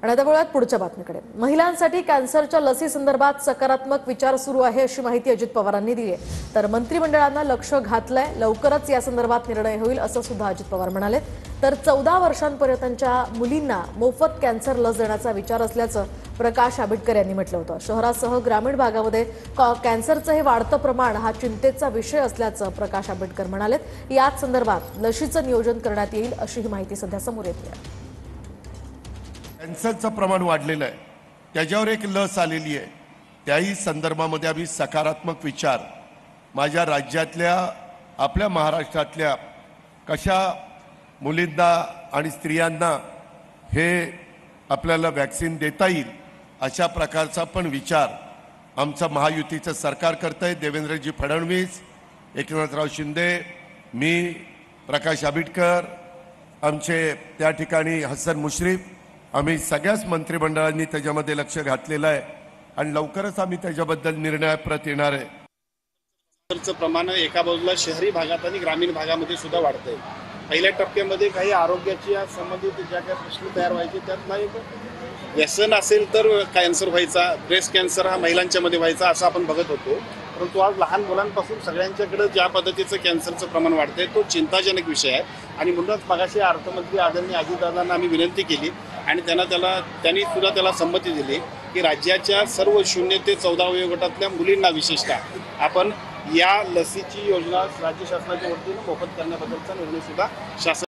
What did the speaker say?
आणि आता वळूयात पुढच्या बातमीकडे। महिलांसाठी कॅन्सरच्या लसी संदर्भात सकारात्मक विचार सुरू आहे अशी माहिती अजित पवारांनी दिली आहे। तर मंत्रिमंडळानं लक्ष घातलंय, लवकरच या संदर्भात निर्णय होईल असं सुद्धा अजित पवार म्हणाले। तर 14 वर्षांपर्यंतच्या मुलींना मोफत कॅन्सर लस देण्याचा विचार असल्याचं प्रकाश आंबेडकर यांनी म्हटलं होतं। शहरासह ग्रामीण भागामध्ये कॅन्सरचं हे वाढतं प्रमाण हा चिंतेचा विषय असल्याचं प्रकाश आंबेडकर म्हणाले। याच संदर्भात लशीचं नियोजन करण्यात येईल अशी ही माहिती सध्या समोर येते आहे। कॅन्सरचं प्रमाण वाढलेलं आहे, त्याच्यावर एक लस आलेली आहे, त्याही संदर्भामध्ये आम्ही सकारात्मक विचार माझ्या राज्यातल्या आपल्या महाराष्ट्रातल्या कशा मुलींना आणि स्त्रियांना हे आपल्याला वॅक्सिन देता येईल अशा प्रकारचा पण विचार आमचं महायुतीचं सरकार करतंय। देवेंद्रजी फडणवीस, एकनाथराव शिंदे, मी, प्रकाश आंबेडकर, आमचे त्या ठिकाणी हसन मुश्रीफ, आम्ही सगळ्याच मंत्रिमंडळांनी त्याच्यामध्ये लक्ष घातलेलं आहे आणि लवकरच आम्ही त्याच्याबद्दल निर्णयाप्रत येणार आहे। कॅन्सरचं प्रमाण एका बाजूला शहरी भागात आणि ग्रामीण भागामध्ये सुद्धा वाढतंय। पहिल्या टप्प्यामध्ये काही आरोग्याच्या संबंधित ज्या काही प्रश्न तयार व्हायचे त्यातला एक व्यसन असेल तर कॅन्सर व्हायचा, ब्रेस्ट कॅन्सर हा महिलांच्या मध्ये व्हायचा असं आपण बघत होतो। परंतु आज लहान मुलांपासून सगळ्यांच्याकडे ज्या पद्धतीचं कॅन्सरचं प्रमाण वाढतंय तो चिंताजनक विषय आहे आणि म्हणूनच मगाशी अर्थमंत्री आदरणीय अजितदादांना आम्ही विनंती केली आणि त्यांनी सुद्धा त्याला संमती दिली की राज्याच्या सर्व 0 ते 14 वयोगटातल्या मुलींना विशेषतः आपण या लसीची योजना राज्य शासनाच्या वतीने मोफत करण्याबद्दलचा निर्णय सुद्धा शासन